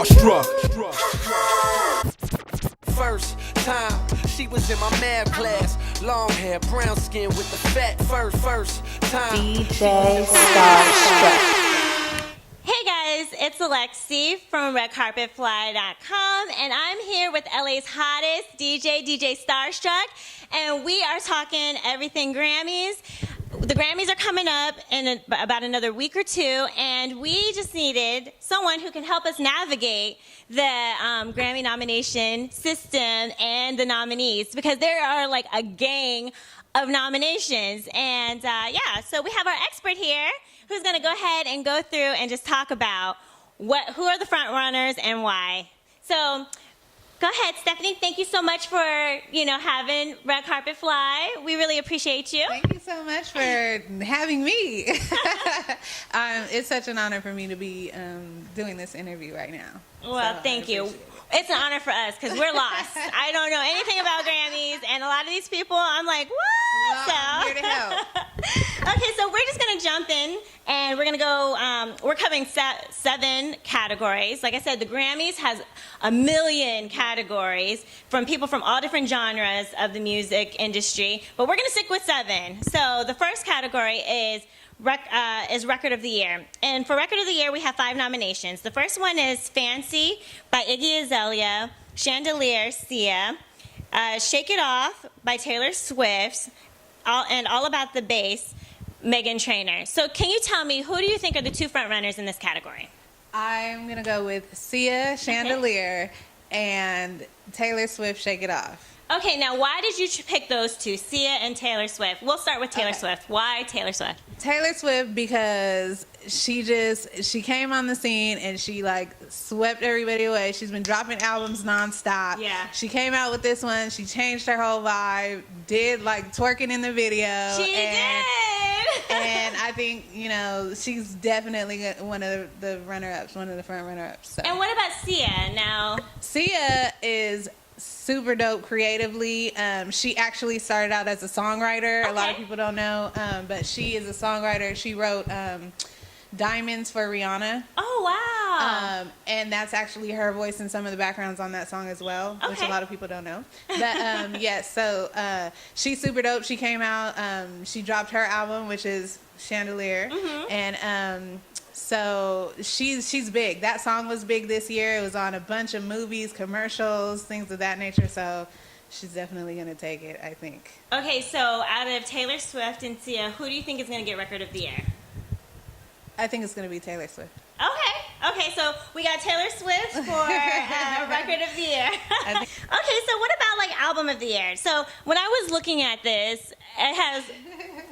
Starstruck. First time she was in my math class, long hair, brown skin with the fat fur. First time DJ Starstruck. Hey guys, it's Alexi from redcarpetfly.com, and I'm here with LA's hottest DJ Starstruck, and we are talking everything Grammys. The Grammys are coming up in about another week or two, and we just needed someone who can help us navigate the Grammy nomination system and the nominees, because there are like a gang of nominations. And so we have our expert here who's going to go ahead and go through and just talk about who are the front runners and why. So go ahead, Stephanie. Thank you so much for having Red Carpet Fly. We really appreciate you. Thank you so much for having me. It's such an honor for me to be doing this interview right now. Well, so thank you. It's an honor for us because we're lost. I don't know anything about Grammys, and a lot of these people, I'm like, what? Well, I'm here to help. Okay, so we're just going to jump in, and we're going to go, we're covering 7 categories. Like I said, the Grammys has 1 million categories from people from all different genres of the music industry, but we're going to stick with 7. So the first category is Record of the Year. And for Record of the Year, we have 5 nominations. The first one is Fancy by Iggy Azalea, Chandelier, Sia, Shake It Off by Taylor Swift, and All About the Bass, Meghan Trainor. So can you tell me, who do you think are the 2 front runners in this category? I'm going to go with Sia, Chandelier, and Taylor Swift, Shake It Off. Okay, now why did you pick those 2, Sia and Taylor Swift? We'll start with Taylor Swift. Why Taylor Swift? Taylor Swift because she came on the scene and she like swept everybody away. She's been dropping albums nonstop. Yeah. She came out with this one. She changed her whole vibe. Did like twerking in the video. She did. And I think she's definitely one of the runner-ups, one of the front runner-ups. So. And what about Sia now? Sia is super dope creatively. She actually started out as a songwriter. Okay. A lot of people don't know, but she is a songwriter. She wrote Diamonds for Rihanna. Oh, wow. And that's actually her voice in some of the backgrounds on that song as well, which a lot of people don't know. But so she's super dope. She came out, she dropped her album, which is Chandelier. Mm-hmm. And so she's big. That song was big this year. It was on a bunch of movies, commercials, things of that nature. So she's definitely going to take it, I think. Okay, so out of Taylor Swift and Sia, who do you think is going to get Record of the Year? I think it's going to be Taylor Swift. Okay, so we got Taylor Swift for Record of the Year. Okay, so what about like Album of the Year? So when I was looking at this, it has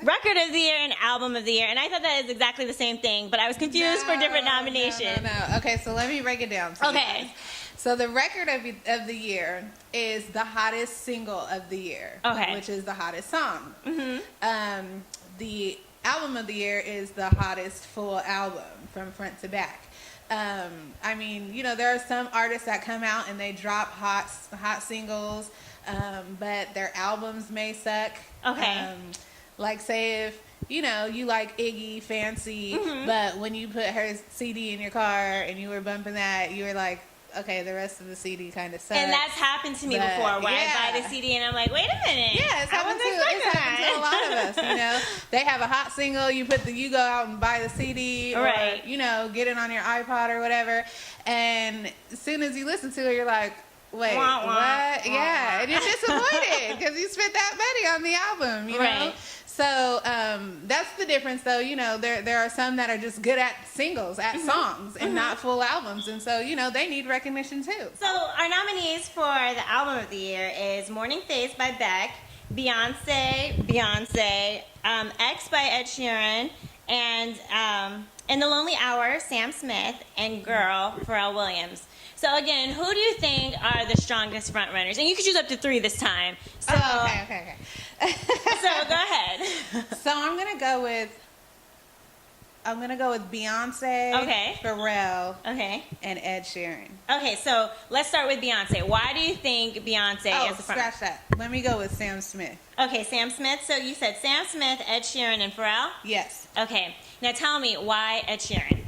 Record of the Year and Album of the Year, and I thought that is exactly the same thing, but I was confused for different nominations. No. Okay, so let me break it down. Okay. So the Record of the Year is the hottest single of the year, which is the hottest song. Mm-hmm. The Album of the Year is the hottest full album from front to back. I mean, there are some artists that come out and they drop hot singles, but their albums may suck. Okay. Like say if you like Iggy, Fancy, mm-hmm. but when you put her CD in your car and you were bumping that, you were like, okay, the rest of the CD kind of sucks. And that's happened to me before, where I buy the CD and I'm like, wait a minute. Yeah, it's happened to a lot of us. They have a hot single, you go out and buy the CD, or get it on your iPod or whatever, and as soon as you listen to it, you're like, wait, what? Yeah, and you're disappointed because you spent that money on the album, you know? So that's the difference, though. There are some that are just good at singles, at mm-hmm. songs, and mm-hmm. not full albums. And so, they need recognition, too. So our nominees for the Album of the Year is Morning Face by Beck, Beyonce, X by Ed Sheeran, and In the Lonely Hour, Sam Smith, and Girl, Pharrell Williams. So again, who do you think are the strongest front runners? And you can choose up to 3 this time. So, okay. So go ahead. So I'm gonna go with Beyonce, Pharrell, and Ed Sheeran. Okay, so let's start with Beyonce. Why do you think Beyonce is the front? Scratch that. Let me go with Sam Smith. Okay, Sam Smith. So you said Sam Smith, Ed Sheeran, and Pharrell? Yes. Okay. Now tell me why Ed Sheeran?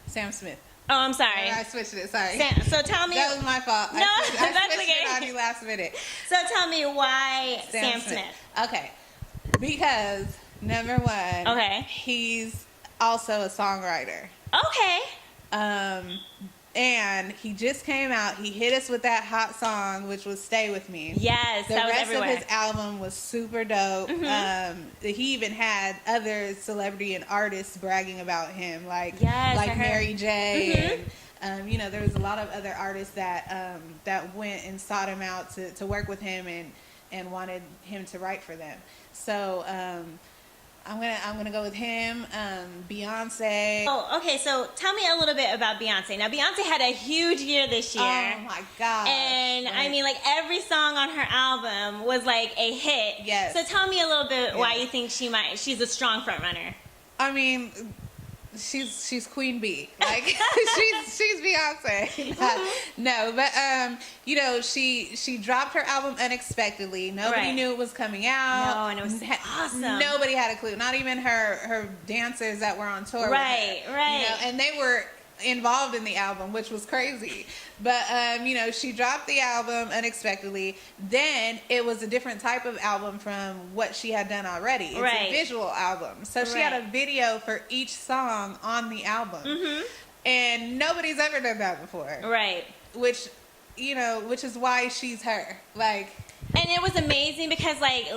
Sam Smith. Oh, I'm sorry. I switched it. Sorry. So tell me. That was my fault. No, I that's switched okay. it on you last minute. So tell me why Sam Smith. Okay. Because number one, okay, he's also a songwriter. Okay. And he just came out. He hit us with that hot song, which was "Stay With Me." Yes, the that was rest everywhere. of his album was super dope. He even had other celebrity and artists bragging about him, like Mary J. And you know, there was a lot of other artists that that went and sought him out to work with him and wanted him to write for them. So I'm gonna go with him. Beyonce. Oh, okay. So tell me a little bit about Beyonce. Now, Beyonce had a huge year this year. Oh my god! And I mean, like every song on her album was like a hit. Yes. So tell me a little bit why you think she's a strong front runner. I mean, she's Queen Bee. Like she's Beyonce. No, but you know, she dropped her album unexpectedly. Nobody knew it was coming out. No, and it was awesome. Nobody had a clue. Not even her dancers that were on tour. Right. You know, and they were involved in the album, which was crazy. But you know, she dropped the album unexpectedly. Then it was a different type of album from what she had done already. It's a visual album. So she had a video for each song on the album. And nobody's ever done that before. Right. Which, you know, which is why she's her. Like, and it was amazing because, like,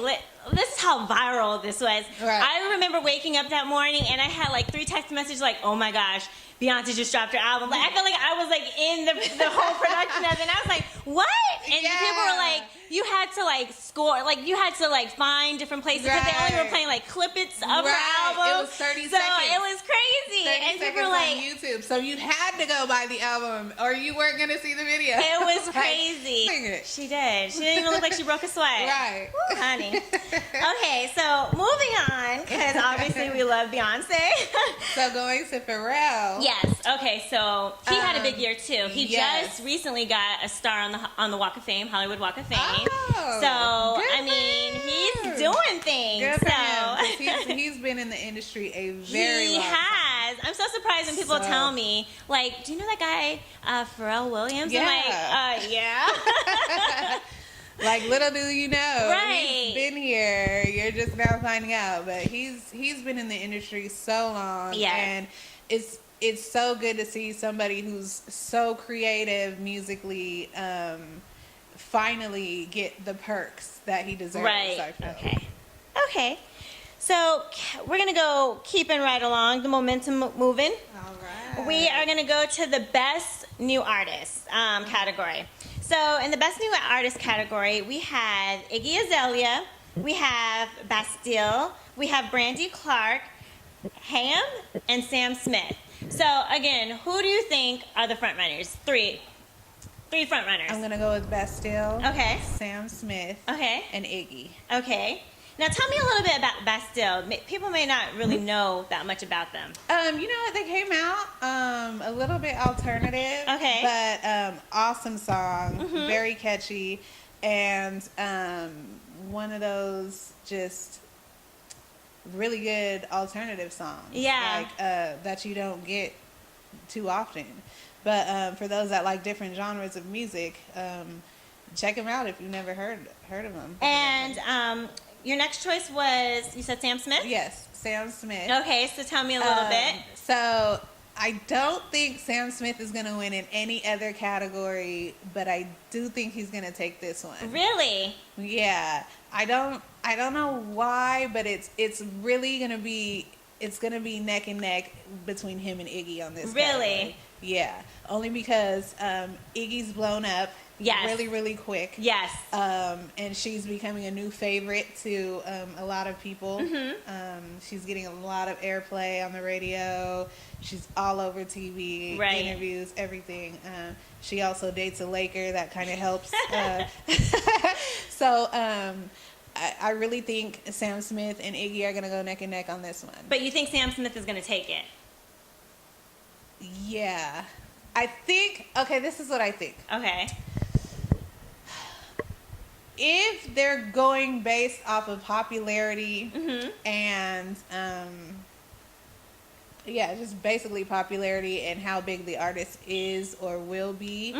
this is how viral this was. Right. I remember waking up that morning and I had like 3 text messages like, oh my gosh, Beyonce just dropped her album. Like, I felt like I was like in the whole production of it. And I was like, what? And people were like, you had to like score, like you had to like find different places because they only were playing like clippets of her album. It was 30 seconds. So it was crazy. 30 and people seconds were like, on YouTube. So you had to go buy the album or you weren't going to see the video. It was crazy. Like, she did. She didn't even look like she broke a sweat. Right. Woo, honey. Okay, so moving on, because obviously we love Beyonce. So going to Pharrell. Yes. Okay, so he had a big year too. He just recently got a star on the Walk of Fame, Hollywood Walk of Fame. Oh, so I mean, he's doing things. Good for him. He's been in the industry a very long time. He has. I'm so surprised when people tell me, like, do you know that guy, Pharrell Williams? Yeah. I'm like, yeah. Like, little do you know, right. He's been here. You're just now finding out, but he's been in the industry so long, and it's so good to see somebody who's so creative musically finally get the perks that he deserves. Right. I feel. Okay. So we're gonna go keeping right along, the momentum moving. All right. We are gonna go to the best new artist category. So in the best new artist category, we had Iggy Azalea, we have Bastille, we have Brandy Clark, Ham, and Sam Smith. So again, who do you think are the front runners? Three front runners. I'm gonna go with Bastille. Okay. Sam Smith. Okay. And Iggy. Okay. Now tell me a little bit about Bastille. People may not really know that much about them. You know what? They came out a little bit alternative. Okay. But awesome song, very catchy, and one of those just really good alternative songs. Yeah. Like that you don't get too often. But for those that like different genres of music, check them out if you've never heard of them. And your next choice was, you said Sam Smith? Yes, Sam Smith. Okay, so tell me a little bit. So I don't think Sam Smith is going to win in any other category, but I do think he's going to take this one. Really? Yeah. I don't know why, but it's really going to be neck and neck between him and Iggy on this. Really? Category. Yeah. Only because Iggy's blown up. Yes. Really, really quick. Yes. And she's becoming a new favorite to a lot of people. She's getting a lot of airplay on the radio. She's all over TV, interviews, everything. She also dates a Laker. That kind of helps. So I really think Sam Smith and Iggy are going to go neck and neck on this one. But you think Sam Smith is going to take it? Yeah. I think, okay, this is what I think. Okay. If they're going based off of popularity and Yeah, just basically popularity and how big the artist is or will be,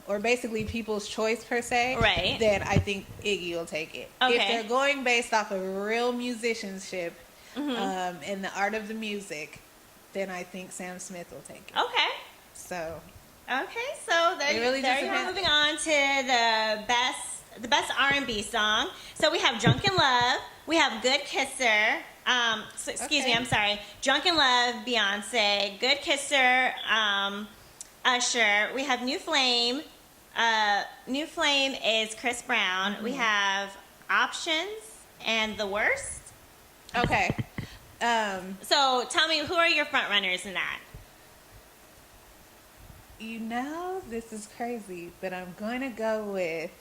or basically people's choice per se. Right. Then I think Iggy will take it. Okay. If they're going based off of real musicianship and the art of the music, then I think Sam Smith will take it. Okay. So. Okay, so there you are. Moving on to the best R&B song. So we have "Drunken Love," we have "Good Kisser." Excuse me, I'm sorry. "Drunken Love," Beyonce. "Good Kisser," Usher. We have "New Flame." "New Flame" is Chris Brown. We have "Options" and "The Worst." Okay. So tell me, who are your front runners in that? You know, this is crazy, but I'm going to go with...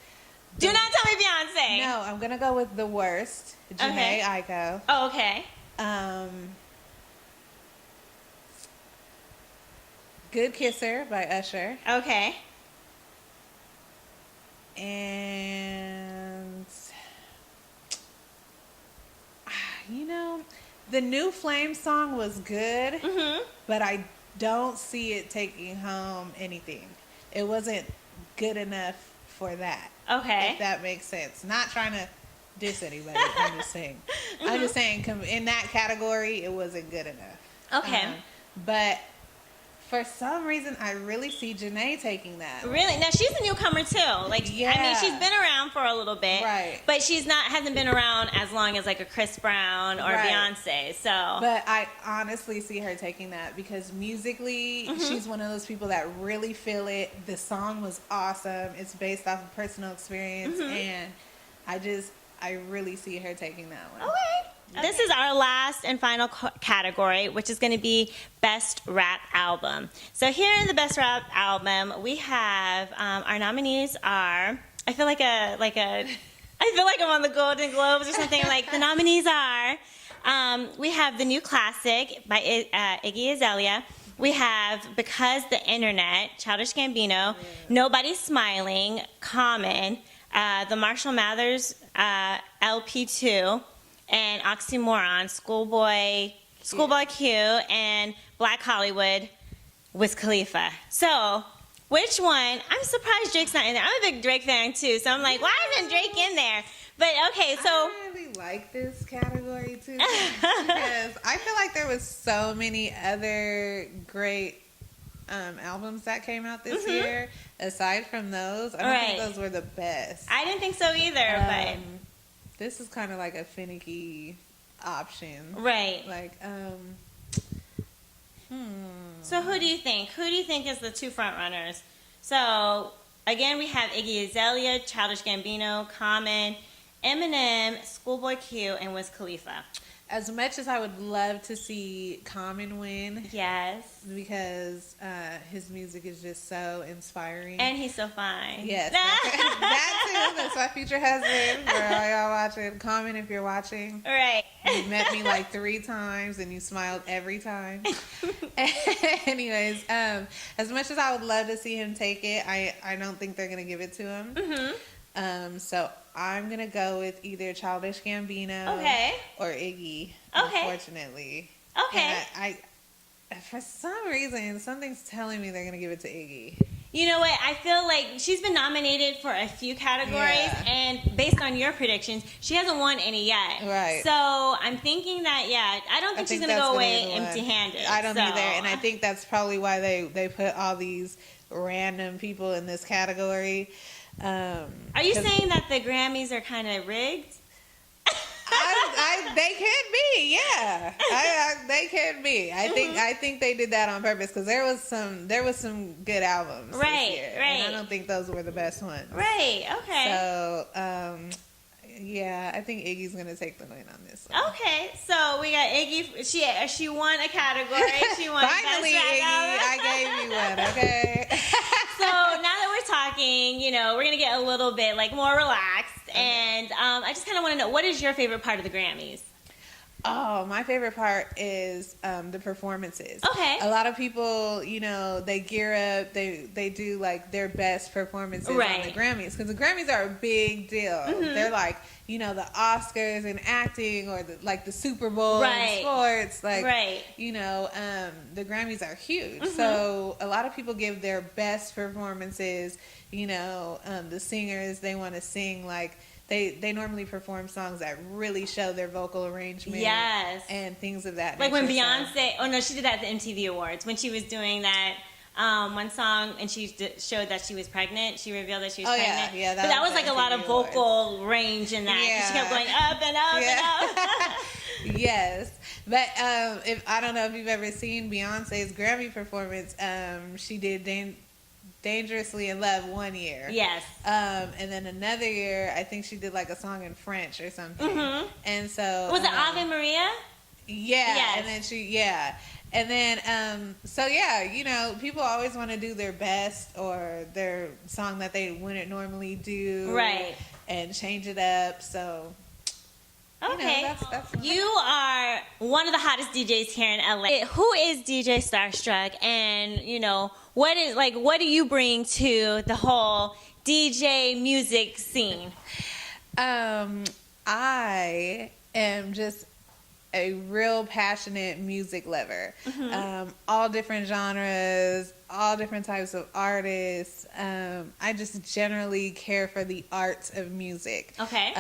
Do not tell me Beyonce. No, I'm going to go with "The Worst," Jhené Aiko. Oh, okay. "Good Kisser" by Usher. Okay. And... You know, the "New Flame" song was good, but I don't see it taking home anything. It wasn't good enough for that. Okay. If that makes sense. Not trying to diss anybody. I'm just saying. I'm just saying, in that category, it wasn't good enough. Okay. But for some reason, I really see Jhené taking that. Really? Now she's a newcomer too. Like, yeah. I mean, she's been around for a little bit, right? But hasn't been around as long as like a Chris Brown or Beyonce. So, but I honestly see her taking that because musically, she's one of those people that really feel it. The song was awesome. It's based off of personal experience, and I really see her taking that one. Okay. This is our last and final category, which is going to be Best Rap Album. So here in the Best Rap Album, we have our nominees are. I feel like I'm on the Golden Globes or something. Like the nominees are. We have The New Classic by Iggy Azalea. We have Because the Internet, Childish Gambino. Nobody's Smiling, Common. The Marshall Mathers LP2. And Oxymoron, Schoolboy Q, and Black Hollywood, Wiz Khalifa. So, which one? I'm surprised Drake's not in there. I'm a big Drake fan too, so I'm like, why isn't Drake in there? But okay, so I really like this category too because I feel like there was so many other great albums that came out this year. Aside from those, I don't think those were the best. I didn't think so either, but. This is kind of like a finicky option. Right. Like, So who do you think? Who do you think is the two front runners? So, again, we have Iggy Azalea, Childish Gambino, Common, Eminem, Schoolboy Q, and Wiz Khalifa. As much as I would love to see Common win. Yes. Because his music is just so inspiring. And he's so fine. Yes. That too. That's my future husband. For all y'all watching. Common, if you're watching. Right. You met me like 3 times and you smiled every time. Anyways, as much as I would love to see him take it, I don't think they're going to give it to him. So I'm going to go with either Childish Gambino or Iggy, unfortunately. Okay. And I for some reason, something's telling me they're going to give it to Iggy. You know what? I feel like she's been nominated for a few categories, and based on your predictions, she hasn't won any yet. Right. So I'm thinking that, I don't think she's going to go away empty-handed. I don't either, and I think that's probably why they put all these random people in this category. Are you saying that the Grammys are kind of rigged? They could be, yeah. They could be. I think they did that on purpose because there was some good albums this year, and I don't think those were the best ones. Right. Okay. So, yeah, I think Iggy's gonna take the win on this one. Okay, so we got Iggy. She won a category. She won finally, Iggy. I gave you one. Okay. So now that we're talking, we're gonna get a little bit more relaxed, and I just kind of want to know, what is your favorite part of the Grammys? Oh, my favorite part is the performances. Okay. A lot of people, you know, they gear up, they do like their best performances on the Grammys, because the Grammys are a big deal. Mm-hmm. They're like, you know, the Oscars in acting, or the Super Bowl in sports. Like, you know, the Grammys are huge. Mm-hmm. So a lot of people give their best performances. You know, the singers, they want to sing like. They normally perform songs that really show their vocal arrangement, and things of that nature. Like when Beyonce, oh no, she did that at the MTV Awards when she was doing that one song, and she showed that she was pregnant. She revealed that she was pregnant. Yeah, but that was like a lot of vocal range in that. Yeah. She kept going up and up and up. Yes, but if I don't know if you've ever seen Beyonce's Grammy performance, she did Dangerously in Love one year. Yes. And then another year, I think she did like a song in French or something. Mm-hmm. And so was it Ave Maria? Yeah. Yes. And then and then so yeah, you know, people always want to do their best or their song that they wouldn't normally do, right? And change it up. So. Okay, you know, that's you are one of the hottest DJs here in LA. Who is DJ Starstruck, and you know what do you bring to the whole DJ music scene? I am just a real passionate music lover. Mm-hmm. All different genres, all different types of artists. I just generally care for the art of music. Okay.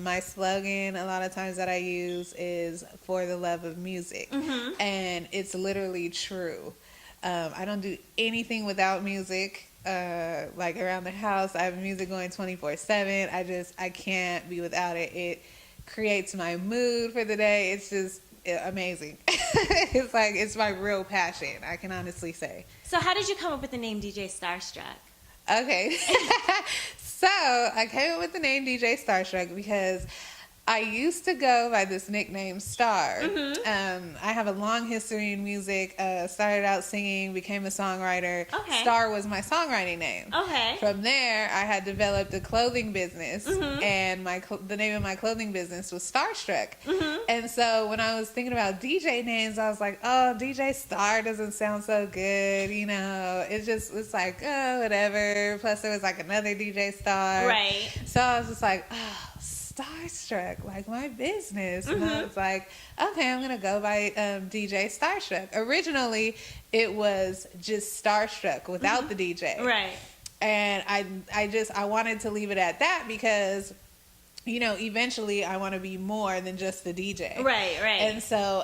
My slogan a lot of times that I use is for the love of music. Mm-hmm. And it's literally true. I don't do anything without music. Like around the house, I have music going 24/7. I can't be without it. It creates my mood for the day. It's just amazing. It's my real passion, I can honestly say. So how did you come up with the name DJ Starstruck? Okay. So I came up with the name DJ Starstruck because I used to go by this nickname Star. Mm-hmm. I have a long history in music. Started out singing, became a songwriter. Okay. Star was my songwriting name. Okay. From there, I had developed a clothing business, mm-hmm. and the name of my clothing business was Starstruck. Mm-hmm. And so when I was thinking about DJ names, I was like, oh, DJ Star doesn't sound so good. You know, it's like, oh, whatever. Plus, there was like another DJ Star. Right. So I was just like, oh, Starstruck, like my business. Mm-hmm. And I was like, okay, I'm gonna go by DJ Starstruck. Originally it was just Starstruck without mm-hmm. the DJ, right? And I wanted to leave it at that because, you know, eventually I want to be more than just the DJ, right? And so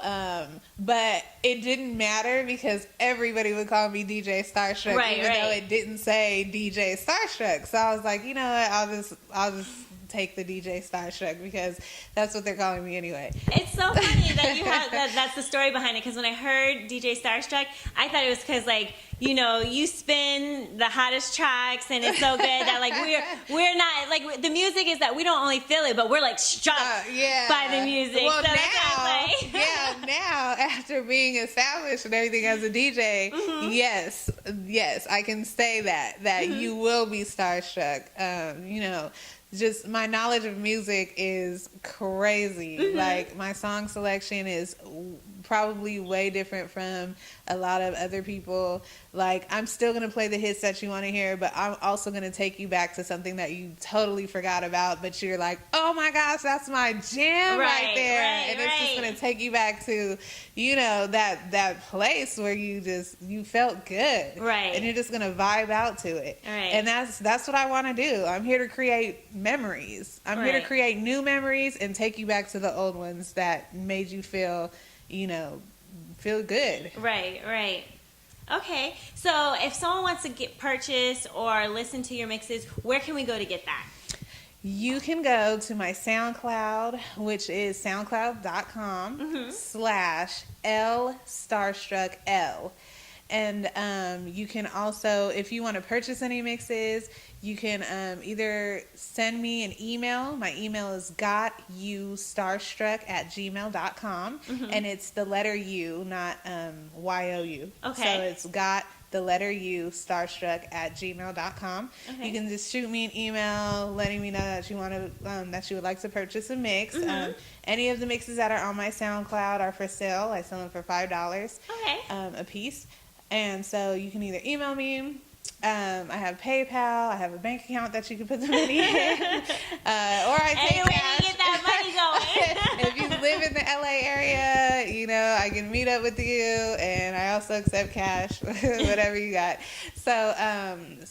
but it didn't matter because everybody would call me DJ Starstruck, even though it didn't say DJ Starstruck. So I was like, you know what, I'll just take the DJ Starstruck because that's what they're calling me anyway. It's so funny that you have that's the story behind it, because when I heard DJ Starstruck, I thought it was because, like, you know, you spin the hottest tracks and it's so good that, like, we're not, like, the music is that we don't only feel it, but we're like struck by the music. Well, so now after being established and everything as a DJ, mm-hmm. yes, I can say that mm-hmm. you will be starstruck. You know, just my knowledge of music is crazy. Mm-hmm. Like, my song selection is probably way different from a lot of other people. Like, I'm still going to play the hits that you want to hear, but I'm also going to take you back to something that you totally forgot about, but you're like, oh my gosh, that's my jam right there. And it's just going to take you back to, you know, that place where you felt good. Right. And you're just going to vibe out to it. Right. And that's what I want to do. I'm here to create memories. I'm here to create new memories and take you back to the old ones that made you feel, you know, feel good. Right. Okay, so if someone wants to purchase or listen to your mixes, where can we go to get that? You can go to my SoundCloud, which is soundcloud.com mm-hmm. /lstarstruckl. And you can also, if you want to purchase any mixes, you can either send me an email. My email is gotyouStarstruck@gmail.com. Mm-hmm. And it's the letter U, not YOU. Okay. So it's the letter U, starstruck@gmail.com. Okay. You can just shoot me an email letting me know that you want to, that you would like to purchase a mix. Any of the mixes that are on my SoundCloud are for sale. I sell them for $5 a piece. And so you can either email me. I have PayPal. I have a bank account that you can put the money in. Or I take cash. To get that money going. If you live in the LA area, you know, I can meet up with you, and I also accept cash, whatever you got. So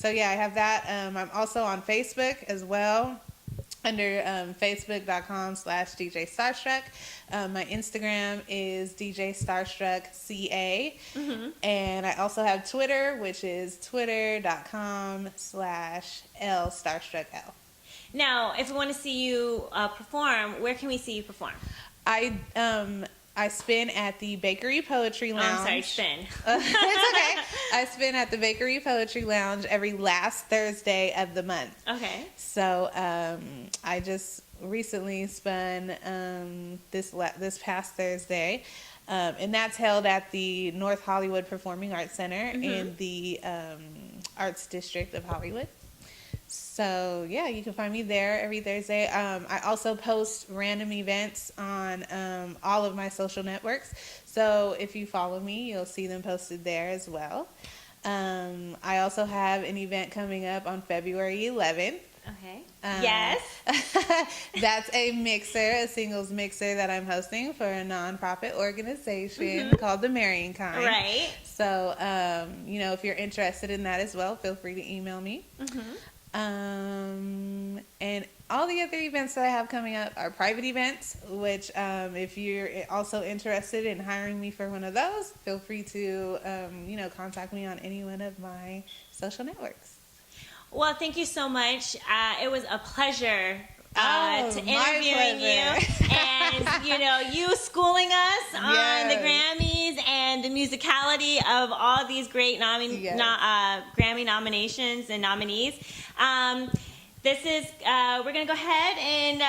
yeah, I have that. I'm also on Facebook as well, under facebook.com/DJ Starstruck. My Instagram is DJ Starstruck CA. And I also have Twitter, which is twitter.com/lstarstruckl. Now, if we want to see you perform, where can we see you perform? I spin at the Bakery Poetry Lounge. Oh, I'm sorry, spin. It's okay. I spin at the Bakery Poetry Lounge every last Thursday of the month. Okay. So I just recently spun this past Thursday, and that's held at the North Hollywood Performing Arts Center in the Arts District of Hollywood. So, yeah, you can find me there every Thursday. I also post random events on all of my social networks. So, if you follow me, you'll see them posted there as well. I also have an event coming up on February 11th. Okay. Yes. That's a singles mixer that I'm hosting for a nonprofit organization called The Marrying Kind. Right. So, you know, if you're interested in that as well, feel free to email me. And all the other events that I have coming up are private events, which if you're also interested in hiring me for one of those, feel free to, you know, contact me on any one of my social networks. Well, thank you so much. It was a pleasure to interviewing you, and you know, you schooling us on the Grammys and the musicality of all these great Grammy nominations and nominees. This is we're gonna go ahead and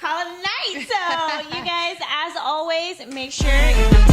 call it a night. So you guys, as always, make sure you're going to